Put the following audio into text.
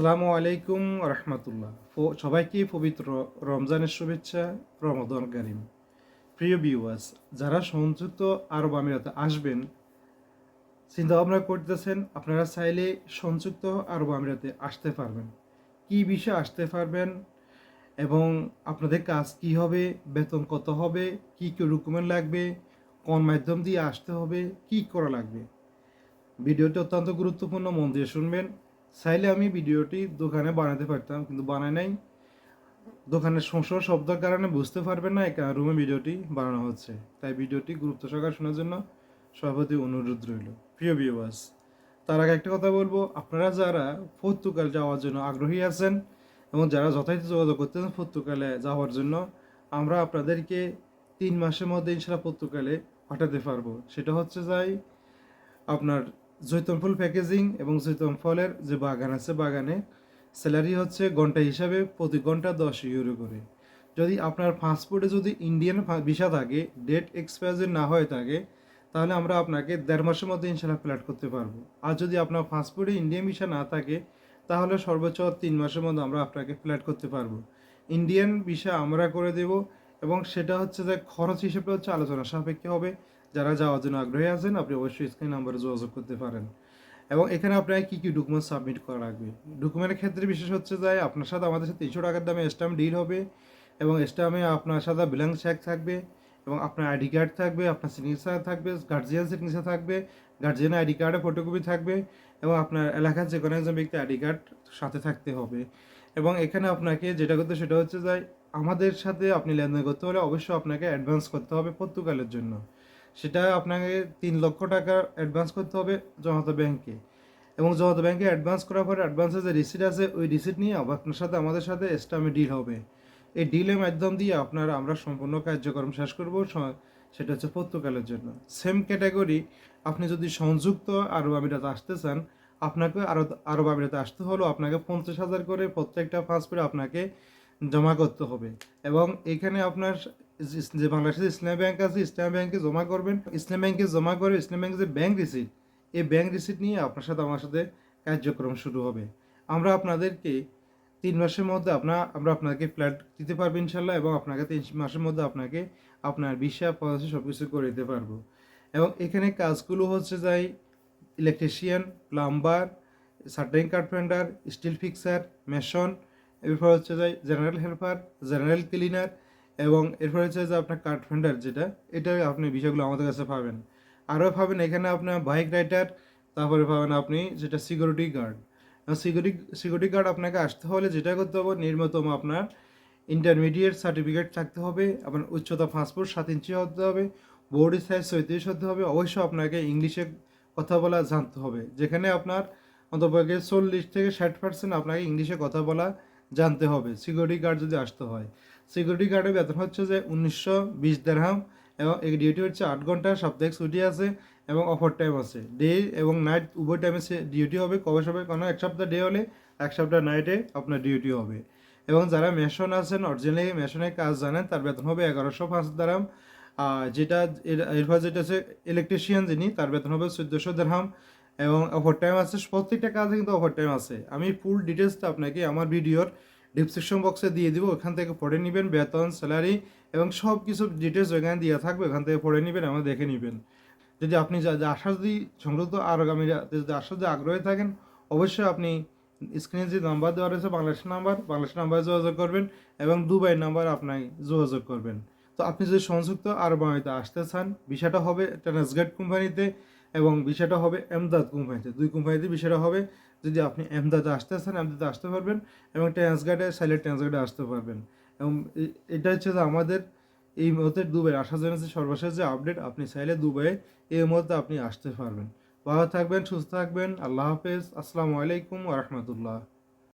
আসসালামু আলাইকুম রহমতুল্লাহ। সবাইকে পবিত্র রমজানের শুভেচ্ছা। রমাদান কারীম। প্রিয় ভিউয়ার্স, যারা সংযুক্ত আরব আমিরাতে আসবেন চিন্তা ভাবনা করতেছেন, আপনারা চাইলে সংযুক্ত আরব আমিরাতে আসতে পারবেন। কি বিষয়ে আসতে পারবেন এবং আপনাদের কাজ কি হবে, বেতন কত হবে, কি কি ডকুমেন্ট লাগবে, কোন মাধ্যম দিয়ে আসতে হবে, কি করা লাগবে, ভিডিওটি অত্যন্ত গুরুত্বপূর্ণ, মন দিয়ে শুনবেন। চাইলে আমি ভিডিওটি দোকানে বানাতে পারতাম, কিন্তু বানাই নাই। দোকানের সংসার শব্দের কারণে বুঝতে পারবেন না, এই রুমে ভিডিওটি বানানো হচ্ছে। তাই ভিডিওটি গুরুত্ব সহকারে শোনার জন্য সভাপতি অনুরোধ রইল। প্রিয় ভিউয়ার্স, তার আগে একটা কথা বলবো, আপনারা যারা পর্তুগাল যাওয়ার জন্য আগ্রহী আছেন এবং যারা যথাযথ যোগাযোগ করতেছেন পর্তুগালে যাওয়ার জন্য, আমরা আপনাদেরকে 3 মাসের মধ্যে ইনশাল্লাহ পর্তুগালে পাঠাতে পারবো। সেটা হচ্ছে যাই আপনার জৈতন ফুল প্যাকেজিং এবং জৈতন ফলের যে বাগান আছে, বাগানে স্যালারি হচ্ছে ঘন্টা হিসাবে প্রতি ঘন্টা 10 ইউরো করে। যদি আপনার পাসপোর্টে যদি ইন্ডিয়ান ভিসা থাকে, ডেট এক্সপায়ার না হয়ে থাকে, তাহলে আমরা আপনাকে 1.5 মাসের মধ্যে ইনশাল্লাহ ফ্ল্যাট করতে পারবো। আর যদি আপনার পাসপোর্টে ইন্ডিয়ান ভিসা না থাকে, তাহলে সর্বোচ্চ 3 মাসের মধ্যে আমরা আপনাকে ফ্ল্যাট করতে পারবো। ইন্ডিয়ান ভিসা আমরা করে দেব এবং সেটা হচ্ছে যে খরচ হিসেবে হচ্ছে আলোচনা সাপেক্ষে হবে। যারা যাওয়ার জন্য আগ্রহী আছেন আপনি অবশ্যই স্ক্রিন নাম্বারে যোগাযোগ করতে পারেন। এবং এখানে আপনাকে কী কী ডকুমেন্ট সাবমিট করা লাগবে, ডকুমেন্টের ক্ষেত্রে বিশেষ হচ্ছে যায় আপনার সাথে আমাদের সাথে 300 টাকার দামে স্ট্যাম্প ডিল হবে এবং স্ট্যাম্পে আপনার সাথে ব্ল্যাঙ্ক চেক থাকবে এবং আপনার আইডি কার্ড থাকবে, আপনার সিগনেচার থাকবে, গার্জিয়ান সিগনেচার থাকবে, গার্জিয়ান আইডি কার্ডে ফটোকপি থাকবে এবং আপনার এলাকার যে কোনো একজন ব্যক্তি আইডি কার্ড সাথে থাকতে হবে। এবং এখানে আপনাকে যেটা করতে সেটা হচ্ছে যায় আমাদের সাথে আপনি লেনদেন করতে হলে অবশ্যই আপনাকে অ্যাডভান্স করতে হবে পর্তুগালের জন্য। সেটা আপনাকে 3 লক্ষ টাকা অ্যাডভান্স করতে হবে জনতা ব্যাংকে। এবং জনতা ব্যাংকে অ্যাডভান্স করার পরে অ্যাডভান্সের যে রিসিট আছে ওই রিসিট নিয়ে আপনার সাথে আমাদের সাথে স্ট্যাম্পে ডিল হবে। এই ডিলের মাধ্যম দিয়ে আমরা সম্পূর্ণ কার্যক্রম শেষ করব। সেটা হচ্ছে পর্তুগালের জন্য। সেম ক্যাটাগরি, আপনি যদি সংযুক্ত আরব আমিরাতে আসতে চান, আপনাকে আরব আমিরাতে আসতে হলেও আপনাকে 50,000 করে প্রত্যেকটা পাসপোর্টে আপনাকে জমা করতে হবে। এবং এখানে আপনার যে বাংলাদেশের ইসলামী ব্যাংক আছে, ইসলামী ব্যাংকে জমা করবেন। ইসলামী ব্যাংকে জমা করে ইসলামী ব্যাংকের যে ব্যাংক রিসিট, এই ব্যাংক রিসিট নিয়ে আপনার সাথে আমার সাথে কার্যক্রম শুরু হবে। আমরা আপনাদেরকে 3 মাসের মধ্যে আমরা আপনাকে ফ্ল্যাট দিতে পারবো ইনশাল্লাহ, এবং আপনাকে 3 মাসের মধ্যে আপনাকে আপনার ভিসা পলিসি সব কিছু করে দিতে পারবো। এবং এখানে কাজগুলো হচ্ছে যাই electrician, plumber, sorting carpenter, still fixer, mason, এরপর হচ্ছে যাই জেনারেল হেল্পার, জেনারেল ক্লিনার, এবং এরপর হচ্ছে যে আপনার কার্পেন্টার, এটা আপনি বিষয়গুলো আমাদের কাছে পাবেন। আরও পাবেন এখানে আপনার বাইক রাইডার, তারপরে পাবেন আপনি যেটা সিকিউরিটি গার্ড। সিকিউরিটি গার্ড আপনাকে আসতে হলে যেটা করতে হবে, নিম্নতম আপনার ইন্টারমিডিয়েট সার্টিফিকেট থাকতে হবে, আপনার উচ্চতা পাসপোর্ট 7 ইঞ্চি হতে হবে, বোর্ড সাইজ 37 হতে হবে। অবশ্যই আপনাকে ইংলিশে কথা বলা জানতে হবে, যেখানে আপনার অন্তপক্ষে 40 থেকে 60% আপনাকে ইংলিশে কথা বলা জানতে হবে সিকিউরিটি গার্ড যদি আসতে হয়। সিকিউরিটি গার্ডের বেতন হচ্ছে যে 1920 দিরহাম এবং এই ডিউটি হচ্ছে 8 ঘন্টা, সাপ্তাহিক ছুটি আছে এবং অফার টাইম আছে। ডে এবং নাইট উভয় টাইমে ডিউটি হবে। কবে সবাই কোনো এক সপ্তাহ ডে হলে এক সপ্তাহ নাইটে আপনার ডিউটি হবে। এবং যারা মেশন আছেন, অরিজিনালি মেশনের কাজ জানেন, তার বেতন হবে 1105 দিরহাম। যেটা এরপর যেটা আছে ইলেকট্রিশিয়ান, যিনি তার বেতন হবে 1400 দিরহাম এবং ওভার টাইম আছে। প্রত্যেকটা কাজে কিন্তু ওভার টাইম আছে। আমি ফুল ডিটেলসটা আপনাকে আমার ভিডিওর ডিসক্রিপশন বক্সে দিয়ে দিব, ওখান থেকে পড়ে নেবেন। বেতন, স্যালারি এবং সব কিছু ডিটেলস ওখানে দেওয়া থাকবে, ওখান থেকে পড়ে নেবেন এবং দেখে নেবেন। যদি আপনি আশা যদি সংযুক্ত আরগামীরা যদি আশা যদি আগ্রহী থাকেন, অবশ্যই আপনি স্ক্রিনে যে নাম্বার দেওয়া রয়েছে বাংলাদেশের নাম্বারে যোগাযোগ করবেন এবং দুবাইয়ের নাম্বার আপনাকে যোগাযোগ করবেন। তো আপনি যদি সংযুক্ত আরব আমিরাতে আসতে চান, বিষয়টা হবে ট্রান্সগেট কোম্পানিতে এবং বিষয়টা হবে এমদাদ কোম্পানিতে। 2 কোম্পানিতে বিষয়টা হবে। যদি আপনি এমদাদে আসতে চান, এমদাদে আসতে পারবেন এবং ট্রান্সগেটে চাইলে ট্রান্সগেটে আসতে পারবেন। এবং এটা হচ্ছে যে আমাদের এই মুহূর্তে দুবাই আসার জন্য যে সর্বশেষ যে আপডেট, আপনি চাইলে দুবাইয়ে এই মুহূর্তে আপনি আসতে পারবেন। ভালো থাকবেন, সুস্থ থাকবেন। আল্লাহ হাফেজ। আসসালামু আলাইকুম ওয়া রাহমাতুল্লাহ।